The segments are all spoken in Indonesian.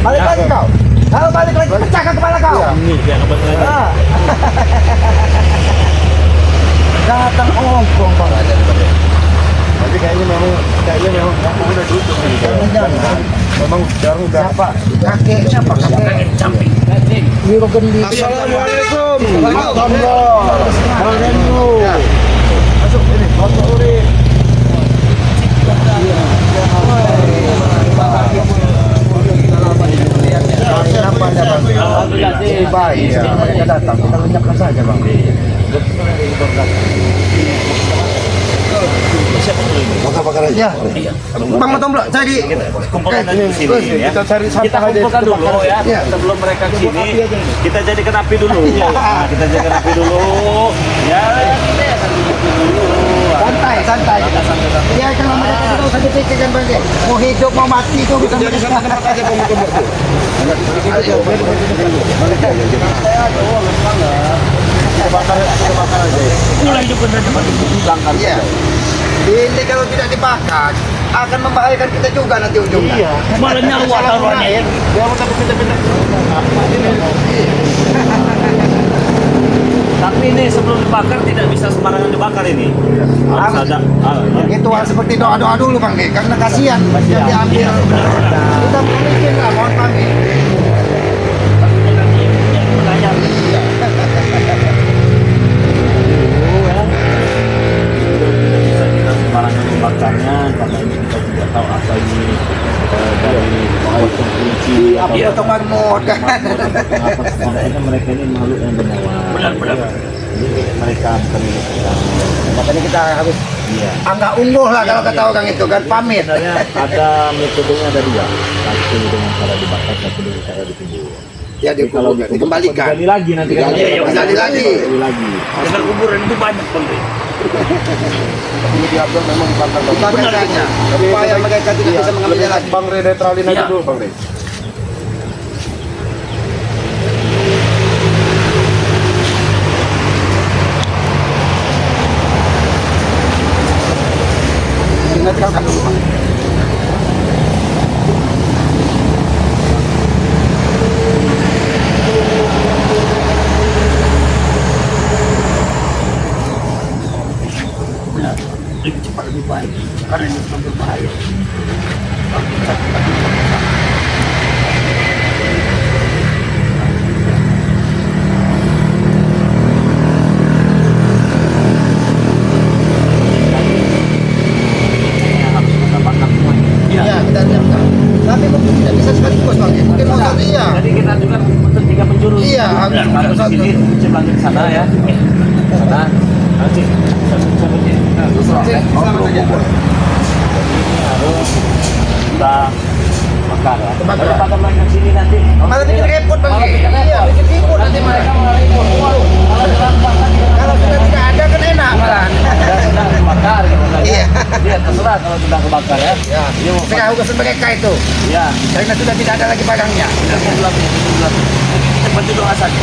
Balik lagi kau. Kalau balik lagi pecahkan kepala kau. Ini dia kebetulan. Datang ongkong bang. Tapi kayaknya memang udah tutup nih. Memang jarang udah apa? Kakek siapa kakek? Camping. Wiro Gendi. Assalamualaikum. Waalaikumsalam. Masuk ini, masuk uri. Baik, mereka datang, kita lenyapkan saja bang. Bakar-bakar aja. Ya, bang Matomblo, jadi Kumpulkan di sini ya. Kita cari Kita sampah aja. kumpulkan dulu ya. Iya. Sebelum mereka ke sini, kita jadikan api dulu. Nah, kita jadikan api dulu. Ya. santai, santai. Ya kalau mereka tidak usah dipikirkan bang. Mau hidup mau mati itu bisa mereka. aja Matomblo tuh. Kita bakar aja. Mulai hidup benar cepat dibangkar. Iya. Ini kalau tidak dibakar akan membahayakan kita juga nanti ujungnya. Iya. Malah nyawa taruhannya. Dia mau tapi pindah-pindah. Tapi ini sebelum dibakar tidak bisa sembarangan dibakar ini. Harus ada. Itu hal seperti doa-doa dulu bang, karena kasihan yang diambil. Kita mungkin lah, mohon pamit. Bisa kita sembarangan membakarnya karena ini kita tidak tahu asal ini dari kawasan kunci Apa potongan mod kan? Makanya mereka ini makhluk yang bernyawa. Benar. Jadi mereka bukan milik kita. Makanya kita harus anggap unggul lah kalau kata orang itu kan, pamit. Sebenarnya ada metodenya ada dua. Satu dengan cara dibakar, satu dengan cara dikubur. Ya dikembalikan. Digali lagi nanti kan. Digali lagi. Dengan kuburan itu banyak pembeli. Ini diatur memang bakar. Bakar saja. Supaya mereka tidak bisa mengambilnya lagi. Bang Re netralin aja dulu Bang Re. Ingatkan dulu bang. Lebih cepat lebih baik karena ini sangat berbahaya. Iya, kita lihatkan. Tapi mungkin tidak bisa sekaligus bang. Mungkin mau satu iya. Jadi kita juga untuk tiga penjuru. Iya, harus Satu di sini, coba ke sana ya. Sana. Nanti harus kita bakar ya. Kalau bakar mereka sini nanti. Malah bikin repot bang. Iya, bikin repot nanti mereka malah repot. Kalau sudah tidak ada kan enak malah. Sudah kebakar gitu kan. Iya. Dia terserah kalau sudah kebakar ya. Ya, mereka urusan mereka itu. Ya. Karena sudah tidak ada lagi barangnya. Kita bantu doa saja.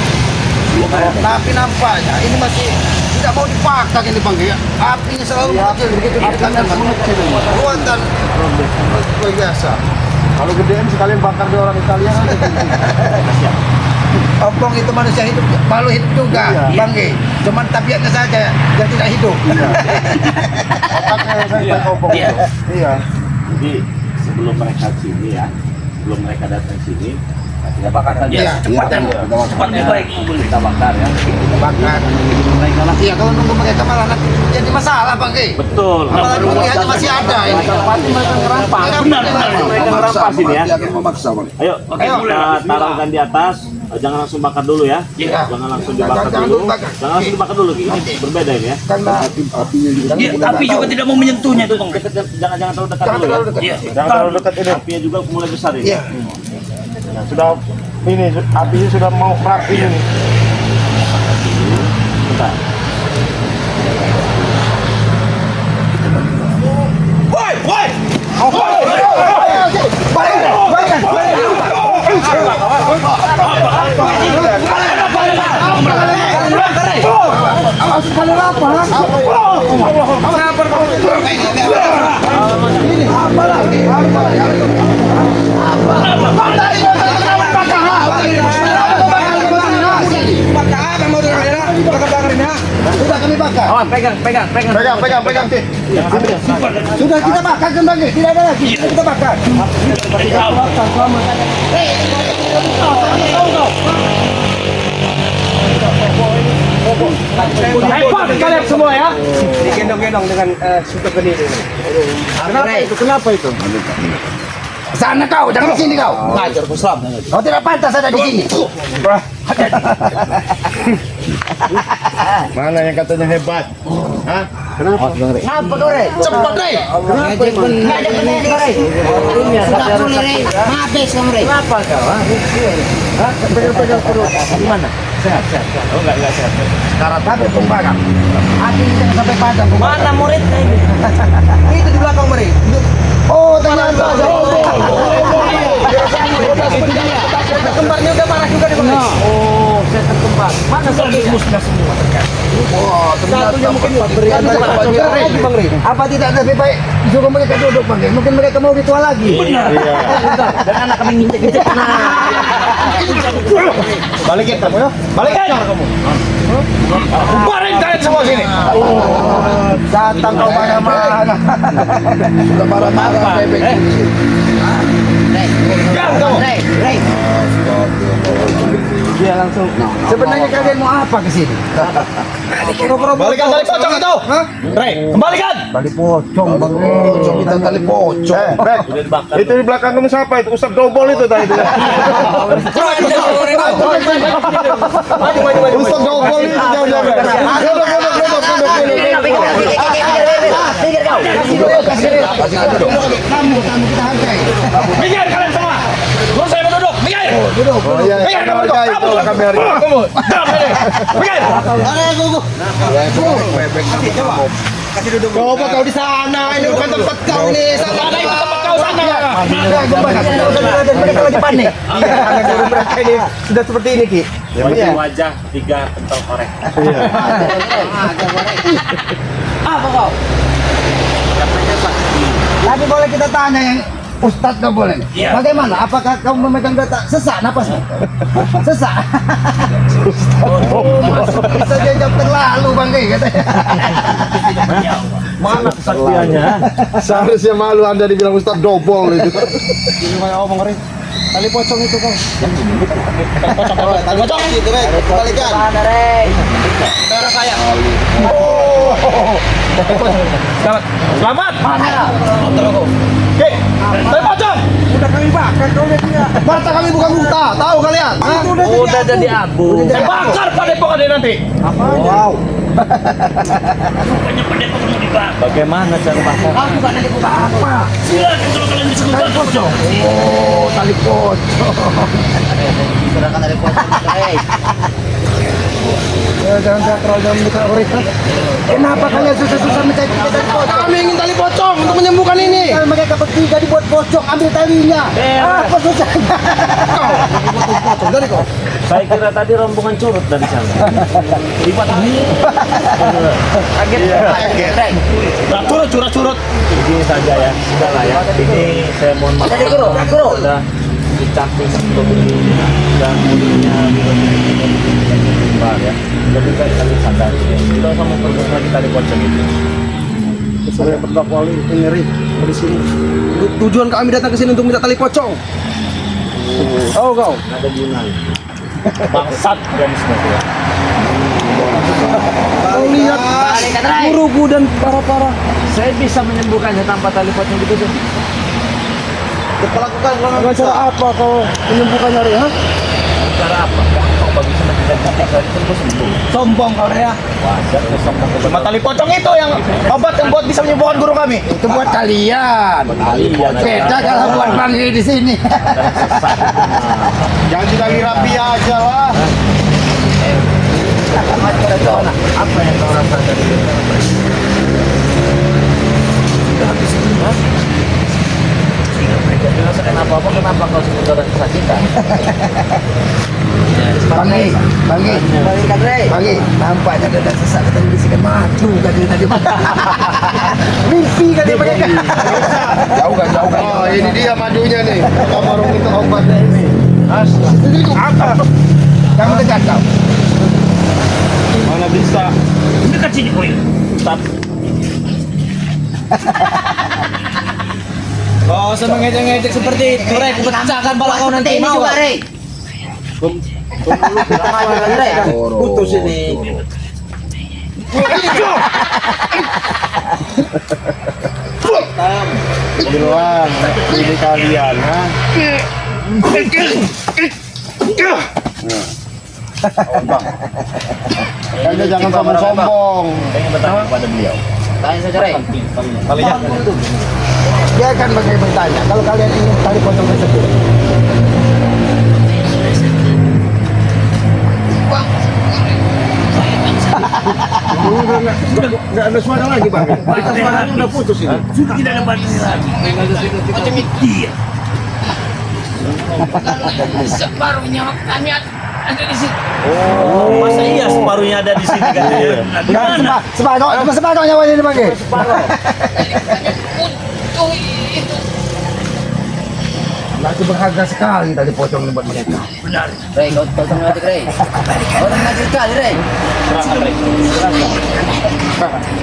Tapi nampaknya ini masih tidak mau dipakar ini bang ya. Apinya selalu mengecil begitu didekatkan bang. Kuatan luar biasa. Kalau gedean sekalian bakar di orang Italia kan. Opong itu manusia hidup, malu hidup juga, bang. Cuman tabiatnya saja yang tidak hidup. Otaknya saya kopong. Iya. Jadi sebelum mereka sini ya, sebelum mereka datang sini, kita bakar saja. Iya, Cepat dan cepat lebih baik kita bakar ya. Kita bakar. Mereka lah. Iya, kalau nunggu mereka malah nanti jadi masalah bang. Betul. Apalagi melihatnya masih ada ini. Pasti mereka ngerampas. Benar. Mereka ngerampas ini ya. Jangan memaksa bang. Ayo, kita taruhkan di atas. Jangan langsung bakar dulu ya. Iya. Jangan langsung dibakar Jangan dulu. dulu bakar. Jangan langsung dibakar dulu. Ini berbeda ini ya. Karena Apinya juga. Api juga tidak mau menyentuhnya itu bang. Jangan terlalu dekat Jangan dulu terlalu ya. dekat. Iya. Jangan terlalu dekat ini. Apinya juga mulai besar ini. iya. Nah, sudah ini apinya sudah mau merapi ini. Bentar. Ini apa lagi? Awas, pegang. Pegang. Sudah kita bakar kembali, tidak ada lagi. Kita bakar. Hebat kalian semua ya. Digendong-gendong dengan suka geni ini. Kenapa itu? Sana kau, jangan di sini kau. Ngajar Islam. Kau tidak pantas ada di sini. Mana yang katanya hebat? Hah? Kenapa kau, Rey? Cepat, Rey. Ngajak bener kau, Rey. Sudah boleh, Rey. Habis kamu, Rey. Kenapa kau? Hah? Pegang perut. Gimana? Sehat. Oh, enggak sehat. Sekarang tapi pembakar. Hati jangan sampai padam. Mana muridnya ini? Itu di belakang mereka. Oh, ternyata. Kembarnya udah marah juga di bawah. Oh, setan kembar. Mana musnah semua terkait? Oh, satunya mungkin berikan lagi Bang Rey. Apa tidak lebih baik suruh mereka duduk Bang Rey? Mungkin mereka mau ritual lagi. Benar. Dan anak kami nginjek-nginjek. Balikin kamu ya. Balikin kamu. Bubarin kalian semua sini. Datang kau marah-marah. Sudah marah-marah bebek. Rey. Dia langsung. Sebenarnya kalian mau apa ke sini? Balikan tali pocong itu. Rey, kembalikan. Tali pocong Bang Rey. Kita tali pocong. Itu di belakang kamu siapa itu? Ustaz Dobol itu tadi. Ustaz Dobol itu jauh-jauh. Kamu kita hargai. Minggir kalian semua. Belum saya mau duduk. Minggir. Duduk. Oh iya, Minggir kamu duduk. hargai itu kami hari. Kamu. Dalam sini. Minggir. Coba kau di sana, ini bukan tempat kau nih. Sana itu tempat kau sana. Mereka lagi panik. Mereka ini sudah seperti ini Ki. Yang penting wajah 3 pentol korek. Apa kau? Tapi boleh kita tanya yang Ustadz nggak boleh. Iya. Bagaimana? Apakah kamu memegang data sesak napasnya? Sesak. Bisa jajak terlalu Bang Rey katanya. Mana kesaktiannya? Seharusnya malu Anda dibilang Ustaz Dobol itu. Ini kayak omong Rey. Tali pocong itu kau. Tali pocong. Itu Rey. Kembalikan. Mana, Rey? Darah saya. Oh. Selamat. Selamat. Mana? Oke. Tali pocong. Udah kami bakar kau lihat dia. Mata kami bukan buta, tahu kalian? Hah? Udah jadi abu. Saya bakar padepokan ini nanti. Wow. Bagaimana cara bakar? Kau juga nanti buka apa? Tali pocong. Oh, tali pocong. Sudah kan dari pocong, Rey. Jangan sakral, jangan minta mereka. Kenapa kalian susah-susah mencari tali pocong? Kami ingin tali pocong untuk menyembuhkan ini. Kalau mereka bertiga dibuat pocong, ambil talinya. Apa susahnya? Pocong dari kau. Saya kira tadi rombongan curut dari sana. Lipat ini. Kaget. Rey. Curut. Begini saja ya. Sudah lah ya. Ini saya mohon maaf. Jadi guru. Sudah dicampur seperti dan mulutnya ya. Lebih baik kami sadar. Kita sama pergi lagi tadi pocong itu. Saya berdakwa itu ngeri di sini. Tujuan kami datang ke sini untuk minta tali pocong. Oh kau. Ada Yunan. Bangsat dan semua. Kau lihat Balikan, Rey. guruku dan para-para. Saya bisa menyembuhkannya tanpa tali pocong itu. Lakukan dengan cara apa kau menyembuhkannya Rey? Hah? Cara apa? Kau bisa menjelaskan saya itu sembuh. Sombong kau Rey ya. Wajar sombong. Cuma tali pocong itu yang obat yang buat bisa menyembuhkan guru kami. Itu buat kalian. Kalian Beda kalau buat Bang Rey di sini. Jangan bilangin rapi aja lah. Apa yang kau rasakan dari itu? Tidak dirasakan apa-apa, kenapa kau sebut orang kesakitan? Bang Rey, Balikan, Rey. Bang Rey, nampaknya ada sesak tadi bisikan maju kan dia tadi. Mimpi kan dia pakai. Jauh kan. Oh, ini dia madunya nih. Kita baru minta obatnya ini. Apa? Kamu tekan kau. Mana bisa? Ini kan Sini, Boy. Stop. Oh, sa mengejek-ngejek seperti itu, Rey, pecahkan pala kau nanti Ini mau. juga, Rey. Putus ini. Bilang, ini kalian, ha? Kayaknya jangan sombong-sombong. Saya bertanya kepada beliau. Tanya saja, Rey. Kalian Dia akan bertanya, kalau kalian ingin tali pocong tersebut, nggak ada suara lagi bang. Kita suaranya udah putus ini. sudah tidak ada batasnya lagi. Macam dia. Separuhnya kami ada di situ. Oh, masa iya separuhnya ada di sini kan? Di mana? Separuh nyawa ini bang. Untuk itu. Lagi berharga sekali tali pocong buat mereka. Benar. Rey, kau tolong ngajak, Rey. Kau tolong ngajak sekali, Rey. Serahkan, Rey.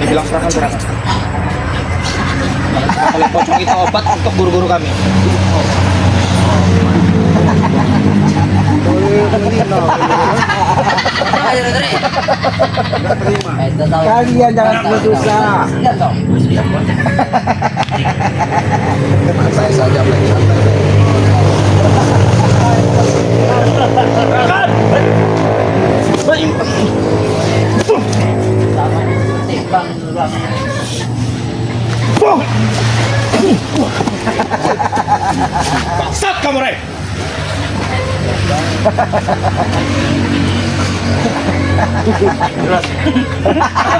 Dibilang serahkan. Kalau pocong itu obat untuk guru-guru kami. Ayo, Rey. Kalian jangan berdosa. Lihat dong. Saya saja main santai. Timbang dulu, Bang. Bangsat kamu, Rey.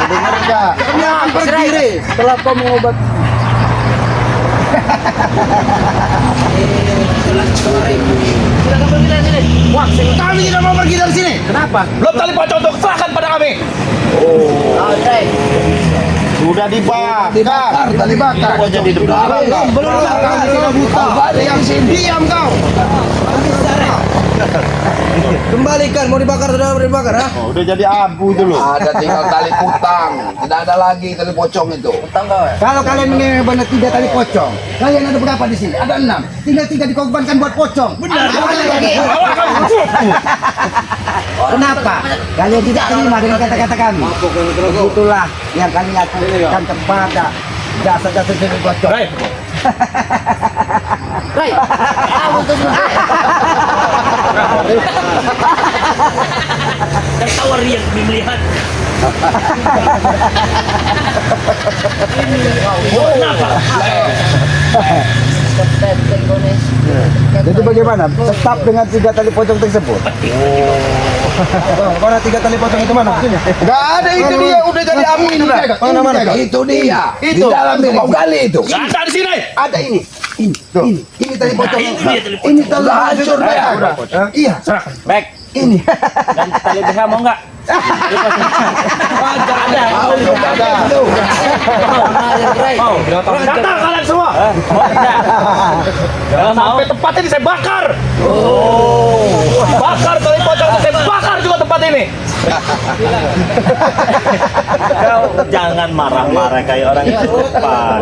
Dengar nggak? Kami akan berdiri setelah kau mengobat. Wah, kami tidak mau pergi dari sini. Kenapa? Belum tali pocong untuk serahkan pada kami. Oh, Rey. Sudah dibakar. Tali bakar. Kau jadi debat. Belum kami tidak buta. Yang sini diam kau. Kembalikan, mau dibakar sudah dibakar, ha? Oh, udah jadi abu itu loh. Ada tinggal tali putang. Tidak ada lagi tali pocong itu. Utang kau, ya? Kalau kalian mengingat benar 3 tali pocong, kalian ada berapa di sini? Ada 6. Tinggal 3 dikorbankan buat pocong. Benar. Kenapa? Kalian tidak terima dengan kata-kata kami. Itulah yang kami lakukan kepada jasa-jasa tali pocong. Rey. Rey. Kamu tuh. Dan tawar yang melihat. Kenapa? Jadi bagaimana? Tetap dengan 3 tali pocong tersebut. Mana 3 tali pocong itu mana? Sini. Nggak ada, itu dia udah jadi abu itu dah. Mana? Itu dia. Itu. Di dalam mau gali itu. Gak ada di sini. Ada ini. Ini tali pocong. Ini dia tali pocong. Ini tali hancur ya. Iya. Baik. Ini. Dan tali BH mau nggak? Gak ada. Mau? Datang kalian semua. Mau tidak? Kalau sampai tempat ini saya bakar. Bakar tali pocong, saya bakar juga tempat ini. Kau jangan marah-marah kayak orang cepat.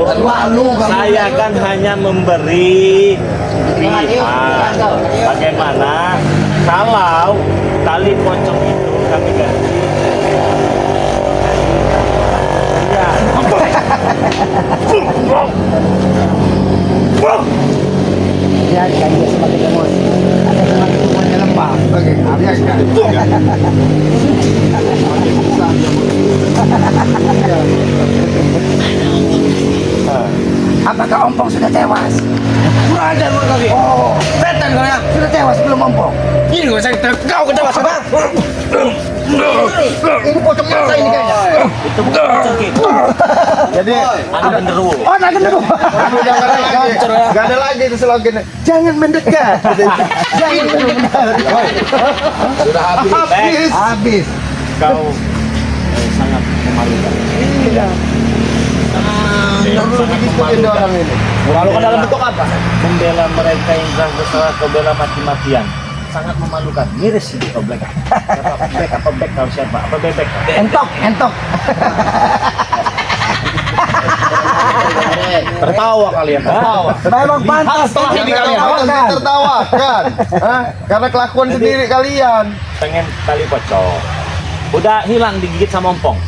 Saya kan hanya memberi pilihan. Bagaimana kalau tali pocong itu kami ganti? Ya. Biarkan dia sebagai emosi. Ada sebagai semuanya lembah. Oke, biarkan. Apakah ompong sudah tewas? Kurang ajar menurut kami. Oh, Setan kau ya. sudah tewas belum ompong? Ini gue saya kau ketawa sama. Ini pocong mata ini kayaknya. Itu bukan pocong gitu. Jadi Anda genderuwo. Oh, nah gendero. udah nggak ada lagi. Nggak ada lagi itu slogan. Jangan mendekat. Jangan mendekat. Sudah habis. Habis. Kau sangat memalukan. Iya. Dulu begitu orang ini. Lalu ke dalam bentuk apa? Membela mereka yang telah bersalah, kau bela mati-matian. sangat memalukan. Miris itu black. Apa black tahu siapa? Apa bebek? Entok. Tertawa kalian, tertawa. Memang pantas Setelah ini kalian tertawakan. tertawa kan? Hah? Karena kelakuan sendiri kalian. Pengen tali pocong. Udah hilang digigit sama ompong.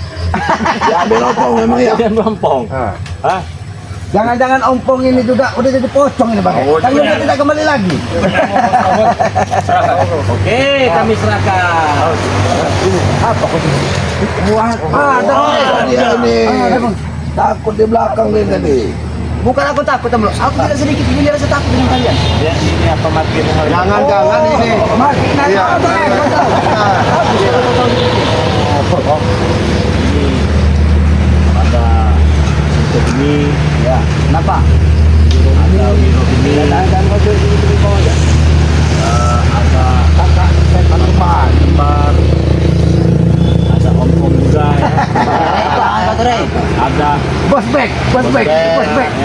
Ambil ompong memang ya. Dia ompong. Hah? Jangan-jangan ompong ini juga udah jadi pocong ini bang. Oh, Kan udah tidak kembali lagi. Oke, kami serahkan. Apa kok? Wah, ada ini. Takut di belakang nih tadi. Bukan aku takut teman. Aku tidak sedikit ini rasa takut dengan kalian. Ya, ini apa makin Jangan ini. Makin Iya. ada untuk ini Ya, kenapa? ada Wiro ini Dan mobil ini di bawah ya. ada Kakak setan depan. lembar ada ompong juga ya ada Bos back.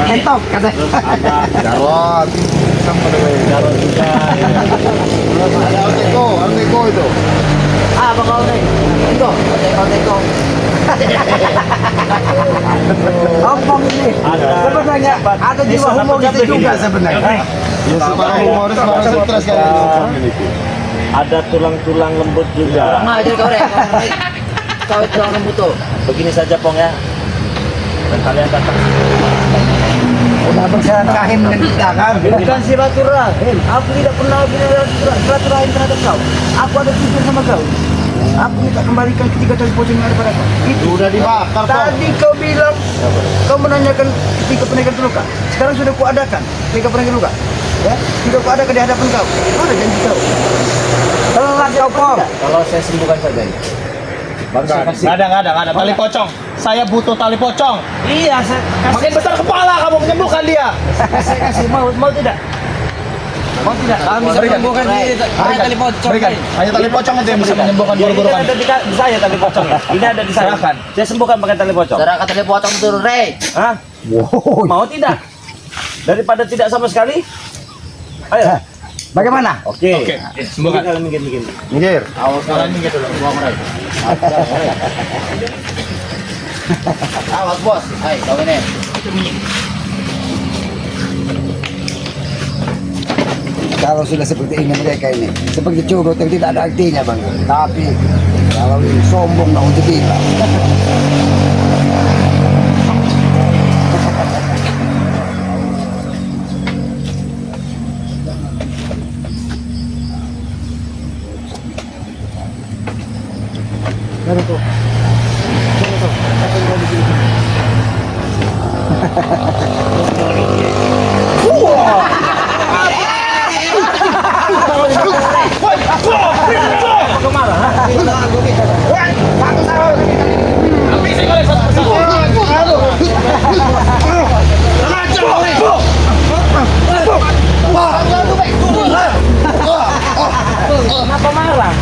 Entok kata. terus ada Jarot. garot juga ya. Ada Arteko itu. Apa kau nih? Teko. Ompong ini. Ada. Sebenarnya ada jiwa Bisa humoris dapat juga gini. sebenarnya. Ya para humoris, para stres kalian memiliki. ada tulang-tulang lembut juga. Ngajar kau deh. Kau itu orang butuh. Begini saja Pong ya, dan kalian datang Udah bersilaturahim dengan kita kan. Bukan silaturahim. Aku tidak pernah silaturahim terhadap kau. Aku ada jujur sama kau. Aku minta kembalikan ketiga tali pocong yang ada pada kau. Itu. Udah dibakar kok. Tadi kau bilang kau menanyakan ketika penaikan terluka. Sekarang sudah kuadakan ketika penaikan terluka. Ya, tidak kuadakan di hadapan kau. Mana janji kau? Telat kau Pong. kalau saya sembuhkan saja ini. Baru saya kasih. Nggak ada tali pocong. Saya butuh tali pocong. Iya, saya Makin besar kepala kamu menyembuhkan dia. kasih mau tidak? Mau tidak? Kami bisa menyembuhkan tali pocong. Berikan. Hanya tali pocong itu yang bisa menyembuhkan Ini guru-guru kan kami. ada di saya tali pocongnya. Ini ada di saya. Serahkan. Saya sembuhkan pakai tali pocong. Serahkan tali potong turun, Rey. Hah? Wow. Mau tidak? Daripada tidak sama sekali? Ayo. Bagaimana? Oke. Sembuhkan. Kalian minggir. Minggir. Sekarang minggir dulu. Awas bos. Hai, kau ini. Kalau sudah seperti ini mereka ini, seperti curut yang tidak ada artinya bang. Tapi kalau ini sombong nah untuk kita. Kenapa marah?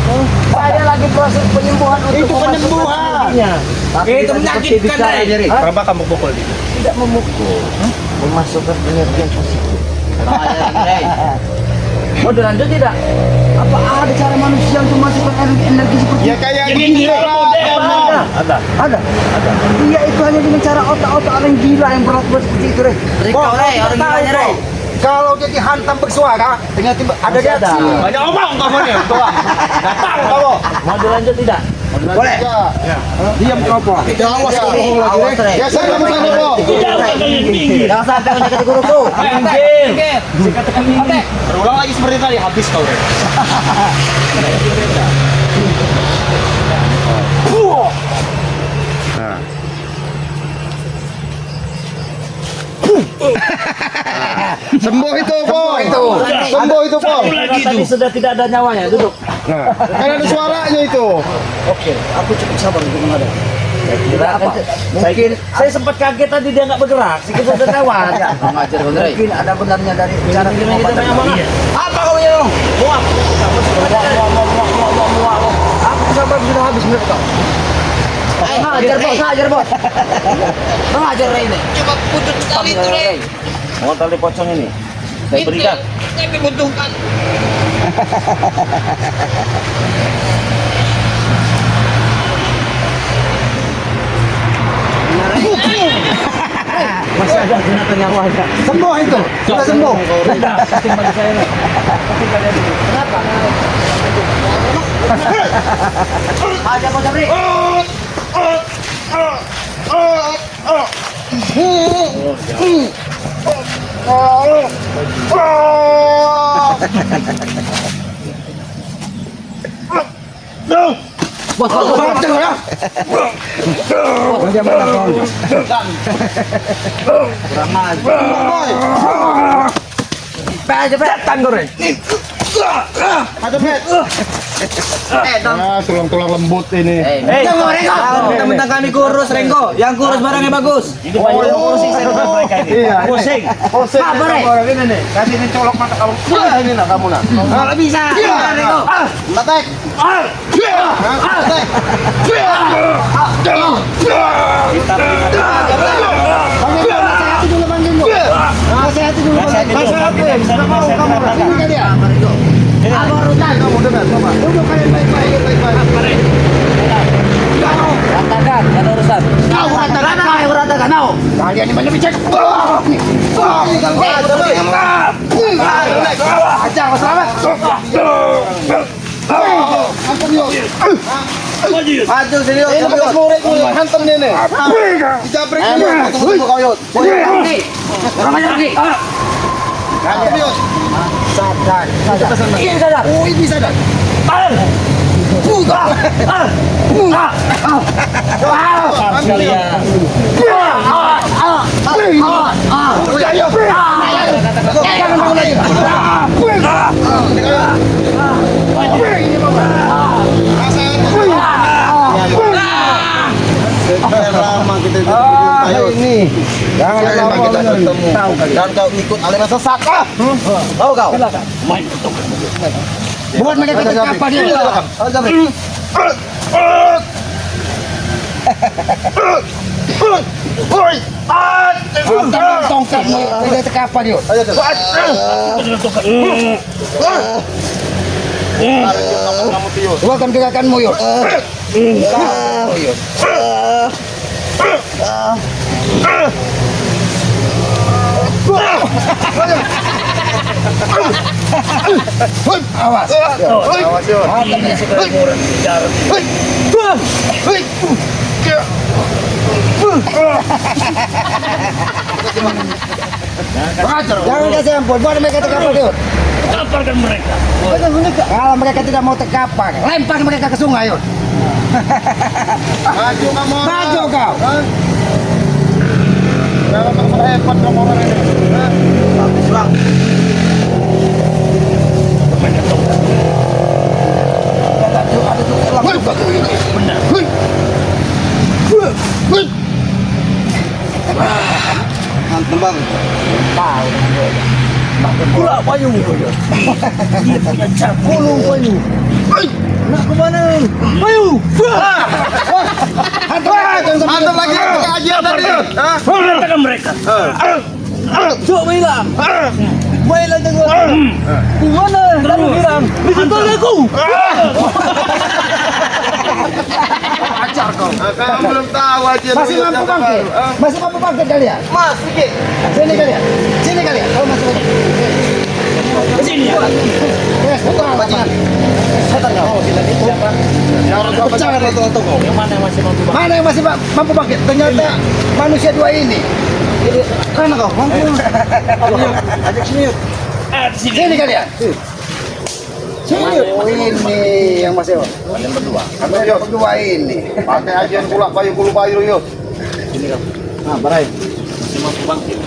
Saya lagi proses penyembuhan untuk Itu penyembuhan. Itu menyakitkan, Rey. Berapa kamu pukul dia? Tidak memukul. Memasukkan energi yang positif. Rey. Mau dilanjut tidak? Apa ada cara manusia untuk memasukkan energi seperti Ya kayak gini Ada. Ada. Ada. Iya, itu hanya dengan cara otak-otak orang gila yang berlaku seperti itu, Rey. Kau, Rey, orang gilanya, Rey. Kalau jadi hantam bersuara, tiba-tiba ada Masih ada. reaksi. Banyak omong kamu nih, tua. Datang kamu. Mau dilanjut tidak? Boleh. Diam kau Pong. Awas Ya. kamu lagi Awas, Rey. Ya saya kamu sana kok. Jangan sampai kau dekat guruku. Minggir. Katakan minggir. Berulang lagi seperti tadi, habis kau deh. Sembuh itu, Pong. Sembuh itu, Pong. Tadi sudah tidak ada nyawanya. Duduk. Nah, kan ada suaranya itu. Oke, aku cukup sabar untuk menghadap. Kira apa? Mungkin saya sempat kaget tadi dia nggak bergerak. Sikit sudah lewat. Mengajar kau, Rey. Mungkin ada benarnya dari cara Kita pengobatan. mana? Apa kau ini? Muak. Aku sabar sudah habis menurut kau. Hajar bos. Mengajar Rey ini. Coba putus sekali itu, Rey. Mau tali pocong ini? Saya berikan. Tapi butuhkan. Masih ada gunakan nyawanya. Sembuh itu. Sudah sembuh. Kasih bagi saya lah. Kasih kalian dulu. Kenapa? Aja Bos Jabri. Bos, kurang aja. Pe aja petan goreng. Ada bet. Tulang-tulang lembut ini. Jangan Renggo. Mentang-mentang kami kurus Renggo. Yang kurus barangnya bagus. Ini banyak yang pusing saya udah mereka ini. Iya. Pusing. Pusing. Apa, Rek? Ini nih. Kasih ini colok mata kamu. Ini nak kamu nak. Kalau bisa. Renggo. Batek. Batek. Nasihati dulu manggil lu. Nasihati dulu. Nasihati. Tidak mau kamu. Ini kan dia. Apa urusan kamu dengar? Coba. Duduk kalian baik-baik. Ratakan, ada urusan. Kau ratakan. Kau ratakan. Kalian ini mana bicara? Ajar selamat. Ampun yuk. Maju sini yuk. Ini bekas murid nih, hantam nih nih. Dijabrik nih, ketemu kau yuk. Orang aja pergi. Hantam yuk. Sadar. Iya sadar. Oh ini sadar. Sekalian. Jangan mau lagi. Lama kita ini. Jangan lama kita ketemu. Dan kau ikut aliran sesat. Tahu kau? Buat mereka kita apa dia? Tongkat mereka kita apa dia? Bukan gerakanmu yuk. Awas. Awas yuk. Jangan kasih ampun, buat mereka terkapar yuk. Kaparkan mereka. Kalau mereka tidak mau terkapar, lempar mereka ke sungai yuk. Maju kamu. Maju kau. Jangan masalah hebat kamu orang ini. Habis bang. Benar. Mantap bang. Pula payung. Dia punya cabul payung. Nak ke mana? Ayo. Hantam lagi aja tadi. Katakan mereka. Cuk bilang. Bilang jangan. Di mana? Kamu bilang. Di situ aku. Ajar kau. Kamu belum tahu aja. Masih mampu bangkit? Masih mampu bangkit kalian? Masih ke? Sini kalian. Sini kalian. Kau masuk. Ke sini ya. Yes, betul bajingan. Setan kau. Pecahkan rata-rata kau. Yang mana yang masih mampu bang? Mana yang masih mampu bangkit? Ternyata manusia dua ini. Jadi, mana kau? Mampu. Ajak sini yuk. Di sini. Sini kalian. Sini yuk. Oh, ini yang masih. Kalian berdua. Kalian berdua ini. Pakai aja pula payu yuk. Ah, barai. Masih mampu bangkit.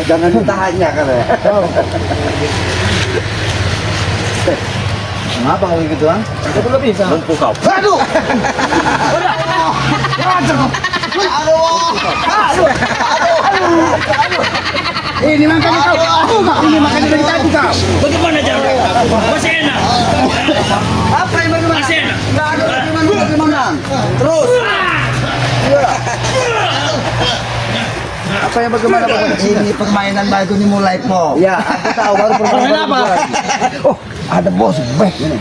Jangan ditanya kan ya. Kenapa kau gitu ah? Itu belum bisa. Mampu kau. Aduh. Ini makanya kau. Ini makanya dari tadi kau. Bagaimana cara? Masih enak. Apa yang bagaimana? Masih enak. Nggak ada bagaimana. Terus. Apa yang bagaimana Pak? Ini permainan baru dimulai po. Ya, aku tahu baru permainan apa? Oh, ada bos back ini.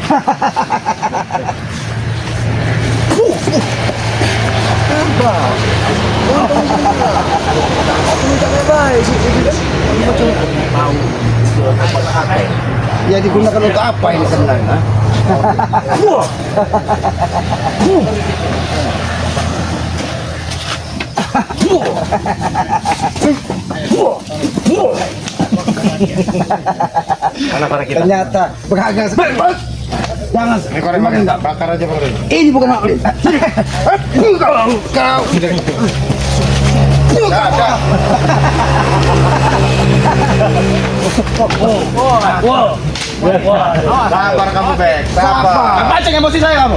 Ya digunakan untuk apa ini sebenarnya? Mana para kita? Ternyata berharga sekali. Jangan Ini korek mana? Bakar aja Bang Rin. ini bukan hak ini. Kau. Sabar kamu, Bek. Sabar. Baca emosi saya kamu.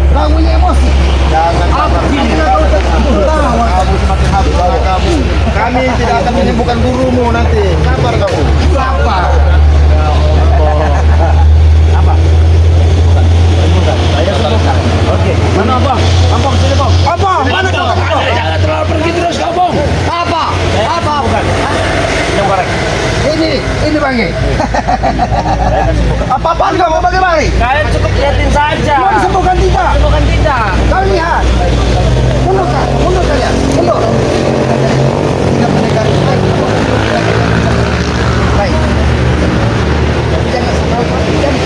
Kamu ini emosi. Jangan sabar. Kamu semakin habis sabar kamu. Kami tidak akan menyembuhkan gurumu nanti. Sabar kamu. Sabar. Oke. Mana Abang? Abang sini Bang. Apa? Mana kau? Jangan terlalu pergi terus kau Bang. Apa? Apa? Bukan. Yang korek. Ini Bang. Apa-apaan kamu bagaimana? Kalian cukup liatin saja. Mau disembuhkan tidak? Bukan tidak. Kau lihat. Mundur kalian. Mundur. Tidak mendengar. Baik. Jangan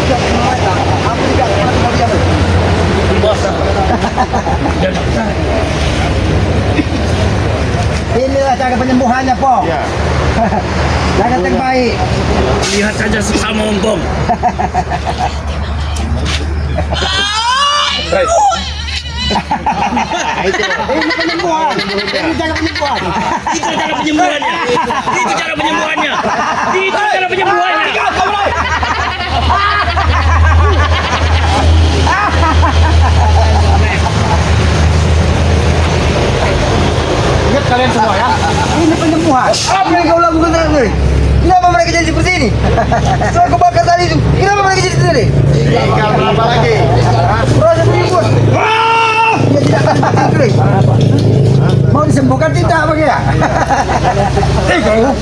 jangan aku tidak mau diam. Bos. Inilah cara penyembuhannya, Po. Ya. Jangan terbaik. Lihat saja sesama untung. Ini penyembuhan. Ini cara penyembuhan. Itu cara penyembuhannya. Itu cara penyembuhannya. Itu cara penyembuhannya. Ingat kalian semua ya. Ini penyembuhan. Apa yang kau lakukan tadi? Kenapa mereka jadi seperti ini? Setelah kau bakar tadi itu, kenapa mereka jadi seperti ini? Tinggal berapa lagi? Proses penyembuhan. Dia tidak akan seperti itu. Mau disembuhkan tidak bagi ya? Kau.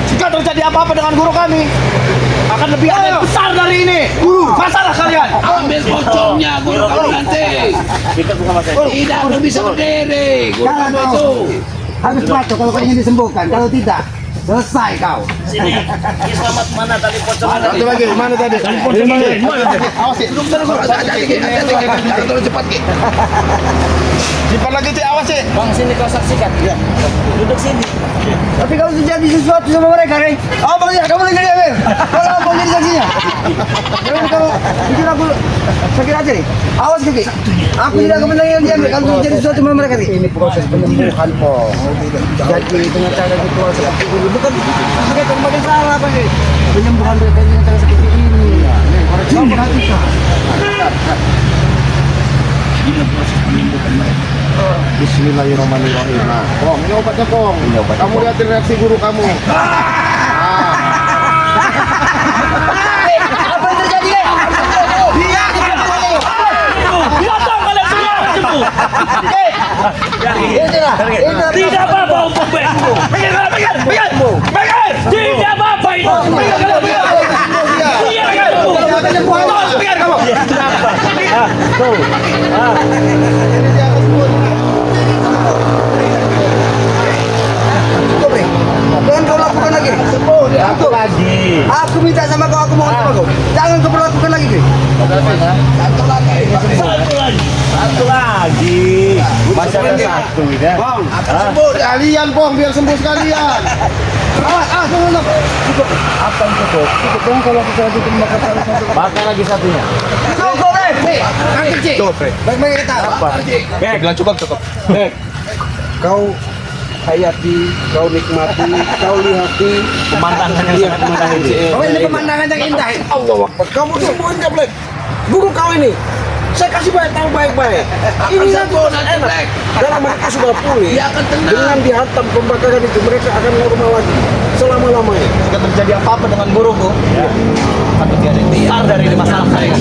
Jika terjadi apa-apa dengan guru kami, akan lebih ada yang besar dari ini. Masalah kalian. Ambil pocongnya guru kamu nanti. Kita bukan masa itu. Tidak belum bisa berdiri. Guru Kalau kamu kau itu. harus patuh kalau kau ingin disembuhkan. Kalau tidak, selesai kau. Sini. Ini selamat mana tadi pocong mana Satu lagi, mana tadi? Awas, Cik. Terlalu cepat Ki. Simpan lagi, Cik. Awas, Cik. Bang sini kau saksikan. Duduk sini. Tapi kalau terjadi sesuatu sama mereka, Rey, apa ya? Kamu lagi diambil. Kalau aku jadi saksinya. Jangan kau bikin aku sakit hati nih. Awas kaki. Aku tidak akan menang yang diambil kalau terjadi sesuatu sama mereka nih. Ini proses penyembuhan, Po. Jadi dengan cara ritual seperti ini bukan mereka kembali salah, Pak. Penyembuhan mereka dengan cara seperti ini. Kau perhatikan. Bismillahirrahmanirrahim. Nah, Kong, ini obatnya, Kong. Kamu lihatin reaksi guru kamu. Apa yang terjadi, Rey? Iya, Potong kalian semua sembuh. inilah. Tidak apa-apa untuk Benku. Tidak apa-apa itu. Jangan kau lakukan lagi. Aku lagi. Aku minta sama kau, aku mohon sama kau. Jangan kau perlakukan lagi, Ki. Satu lagi. Masih ada satu ya. Bang, sekalian, Bang, biar sembuh sekalian. Tunggu. Cukup. Apa yang cukup? Cukup, jangan kau lakukan lagi. Bakar satu. Bakar lagi satunya. Cukup, Rey. Kaki, Ci. Baik-baik kita. Bilang cukup. Kau hayati, kau nikmati, kau lihati. Pemandangan yang sangat indah ini. Oh, ini pemandangan yang indah. Allah Akbar. Kamu sembuhin nggak, Black? Guru kau ini. Saya kasih tahu baik-baik. Ini nanti enak. Karena mereka sudah pulih. Dia akan tenang. Dengan dihantam pembakaran itu, mereka akan normal lagi selama-lamanya. Jika terjadi apa-apa dengan guruku, Satu dia ada yang besar dari masalah saya.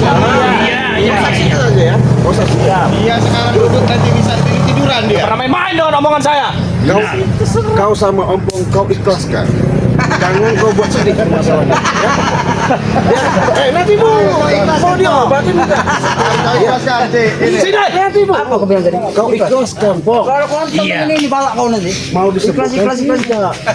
Saksikan aja ya. Kau saksikan. Iya sekarang duduk nanti bisa tiduran dia. Pernah main-main dengan omongan saya. Kau sama ompong kau ikhlaskan. Jangan kau buat sedih masalahnya. Ya. Nanti bu, mau dia obatin enggak? Kau ikhlaskan ini. Sini, nanti bu. Apa kau bilang tadi? Kau ikhlaskan, Pok. Kalau kau ini balak kau nanti. Mau disembuhkan? Ikhlas.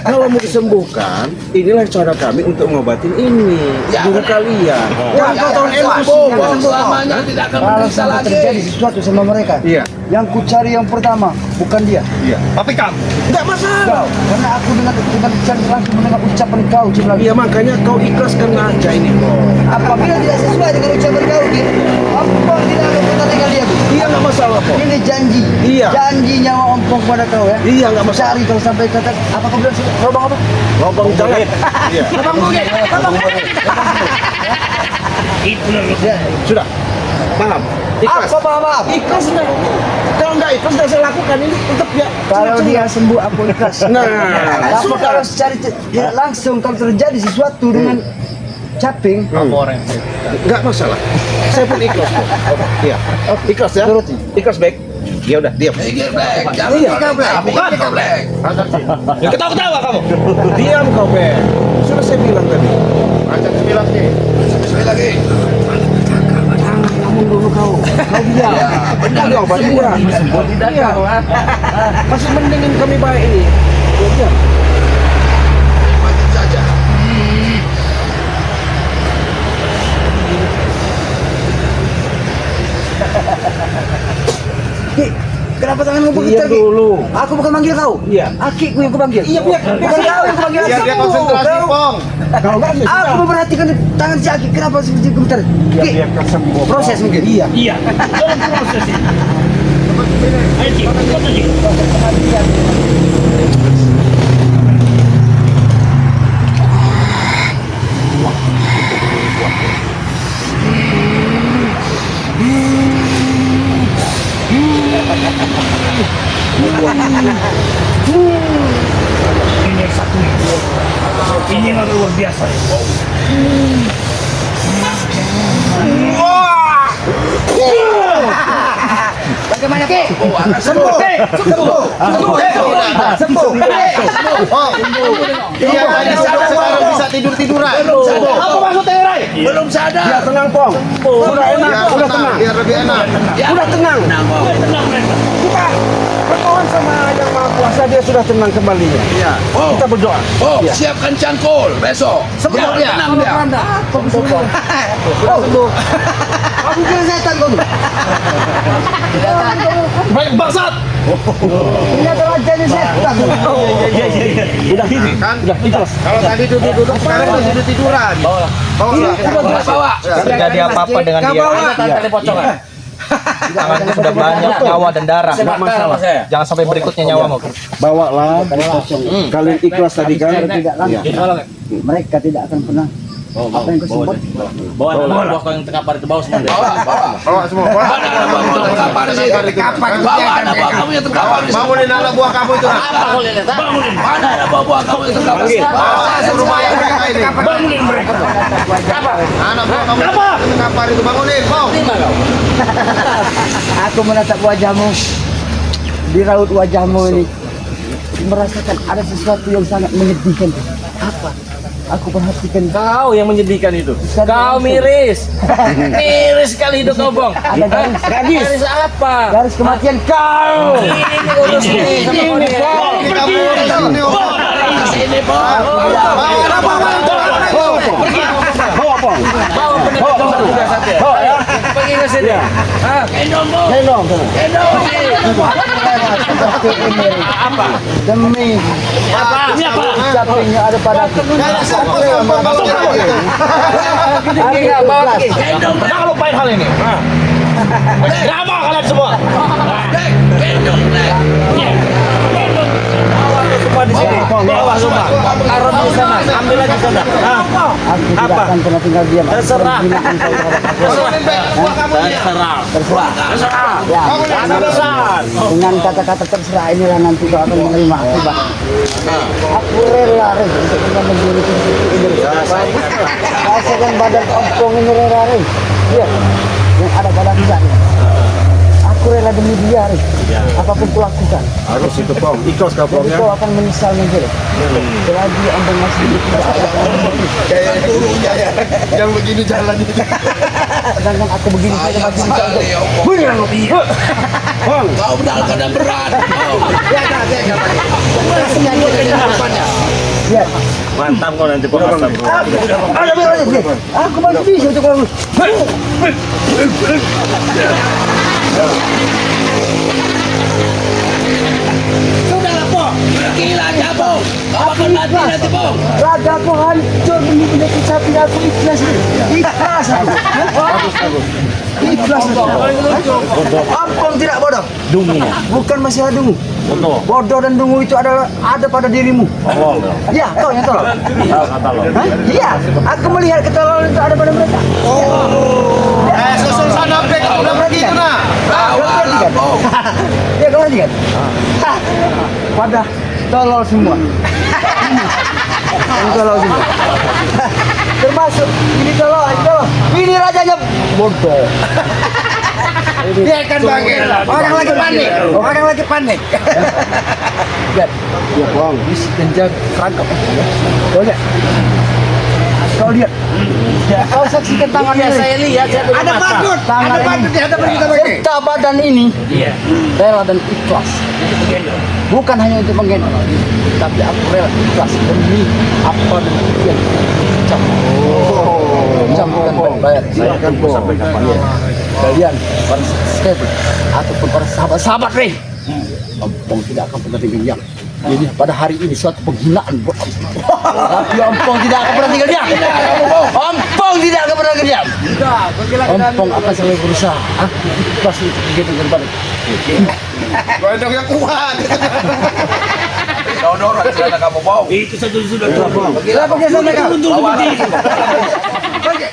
Kalau mau disembuhkan, inilah cara kami untuk ngobatin ini. Guru kalian. Wah, kau tahun ilmu Selamanya tidak akan Kalau bisa sampai lagi. terjadi sesuatu sama mereka, Iya. yang ku cari yang pertama bukan dia, Iya. Tapi kamu. Enggak masalah. kau. Karena aku dengan cari langsung mendengar ucapan kau, Cik Lagi. Iya, makanya kau ikhlaskan aja ini, Pok. Apabila tidak sesuai dengan ucapan kau, Cik, apa tidak akan pernah tinggal dia? Iya, enggak masalah, Pok. Ini janji. Iya. Janji nyawa ompong pada kau ya. Iya, enggak masalah. Cari kau sampai kata apa kau bilang sih? Lobang apa? Lobang jalan. Iya. Sudah. Paham? Ikhlas. Apa maaf? Ikhlas dah. Kalau enggak ikhlas enggak saya lakukan ini tetap ya. Kalau dia sembuh aku ikhlas. Nah, Tapi sudah. kalau secara tidak langsung kalau terjadi sesuatu dengan caping, Enggak masalah. Saya pun ikhlas kok. Iya. Ikhlas ya? Turuti. Ikhlas baik. Ya udah, diam. Minggir Black, jangan tinggal Black. Bukan. Minggir Black. Ya ketawa-ketawa kamu. Diam kau, Ben. Sudah saya bilang tadi. Macam bilang sih. Sekali lagi. Namun dulu kau biar. Ya, benar. Kau obatin murah. Iya. Masih mendingin kami baik ini. Ya, diam. Macam saja. Ki, kenapa tanganmu begitu? Diam Ki? dulu. Aku bukan manggil kau. Iya. Akiku yang kupanggil. Iya, biar. Bukan kau yang kupanggil. Biar dia Aku. konsentrasi, Kau- Pong. Kau kan Aku memperhatikan tangan si Aki. Kenapa seperti itu? Bentar. Ki, biar kesembuh. proses mungkin. Iya. Iya. Tolong proses ini. Ayo, Cik. Foto, Cik. Ini satu. Ini yang luar biasa. Bagaimana Ki? Sembuh. Sembuh. Iya, hanya sekarang bisa tidur-tiduran. Apa maksudnya, Rai? Belum sadar. Biar tenang, Pong. Sudah enak, Biar sudah tenang, tenang. biar lebih enak. Sudah tenang. Kita berdoa sama Yang Maha Kuasa, dia sudah tenang kembali. Iya. Oh, Kita berdoa. oh, siapkan cangkul besok. Biar tenang dia. Aku kira setan kau. Baik, bangsat. Ini adalah jadi setan. Kan? Kalau tadi duduk-duduk, sekarang udah tidur-tiduran. Bawa. Bawa. Terjadi apa-apa dengan dia. Tali pocong. Tanganku sudah banyak nyawa dan darah. Enggak masalah. Jangan sampai berikutnya nyawamu. Bawalah. Kalian ikhlas tadi kan? Tidak langsung. Mereka tidak akan pernah. Apa yang kau sebut? Bawa kau yang terkapar itu bawa semua. Bawa semua. Bawa. Mana anak buah kamu terkapar di sini? Bawa anak buah kamu yang terkapar di sini. Bangunin anak buah kamu itu. Bangunin. Mana anak buah kamu yang terkapar di sini? Bawa ke rumah yang mereka ini. Bangunin mereka. Anak buah kamu terkapar itu, bangunin. Bawa. Aku menatap wajahmu. Di raut wajahmu ini merasakan ada sesuatu yang sangat menyedihkan. Apa? Aku perhatikan Kau yang menyedihkan itu. Kau miris. Miris sekali hidup kau, Bang. ada garis Miris apa? garis kematian kau. Ini urus ini sama dia. Ini kamu ini. Sini, Bos. Bawa, Pong. Bawa pendekar baru sudah satu. Pergi ke sini. Ah, Gendong, Bos. Gendong. Gendong. apa? Demi Apa? Ini apa? caping yang ada padaku. Pergi enggak bawa pergi. Jangan lupain hal ini. Kenapa kalian semua? Black. Gendong, Black. Semua di sini. Bawa semua. Taruh di sana. Ambil lagi sana. Ah, Aku tidak Apa? akan pernah tinggal diam. terserah. Terserah. Terserah. Ya, Terserah. dengan kata-kata terserah inilah nanti kau akan menerima akibat. Aku rela untuk mengambil diri seperti ini. Rasakan badan ompong ini rela. Iya. yang ada pada kita. Aku rela demi dia, Rik. Apapun kulakukan. Harus itu Pong, ikhlas kau Pong Jadi ya. kau akan menyesal nanti. Selagi ambang masih hidup tidak ada Kayak turunnya ya. Yang begini jalan itu. sedangkan aku begini saja masih bisa untuk Ya Allah. Bunyilah lu. Kau benar kadang berat. Ya. Mantap kau nanti Pong. Mantap. Ada berapa? Aku masih bisa untuk kamu. Sudahlah, Pong. Gila aja, Pong. Kau akan mati nanti, Pong. Raga aku hancur demi penyakit sapi aku ikhlas. Ikhlas aku. Ikhlas aku. Ampun tidak bodoh. Dungu. Bukan masalah dungu. Betul. Bodoh dan dungu itu ada pada dirimu. Allah. Ya, kau yang tolong. Kata lo. Hah? Iya, aku melihat ketololan itu ada pada mereka. Susul sana Bek, udah pergi itu nah. Berarti kan? Ya, kau ngerti kan? Hah, pada tolol semua. Ini tolol semua. Termasuk ini tolol, ini tolol. Ini rajanya bodoh. Dia kan bangkit. Orang lagi panik. Orang lagi panik. Lihat. Ya, Bang. Isi penjaga rangkap. Kau lihat. Kau lihat. Kau saksikan tangannya. Saya lihat saya Ada badut. Ada badut di hadapan kita pakai. Serta badan ini rela dan ikhlas. Bukan hanya untuk menggendong, tapi aku rela ikhlas demi apa dan tujuan. Jam bukan bayar. Silakan Pong. Kalian para subscriber ataupun para sahabat-sahabat Rey, Ampong tidak akan pernah tinggal diam. Jadi pada hari ini suatu penghinaan buat Ampong. Tapi Ampong tidak akan pernah tinggal diam. Ampong tidak akan pernah tinggal diam. Ampong akan selalu berusaha. Aku ikhlas untuk begitu berbalik. Gondong yang kuat. Saudara celana kamu bau. itu saja sudah. Gila pakai sana kau.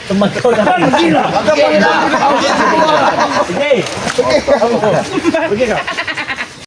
Teman kau dah gila. Gila. Oke. Oke kau.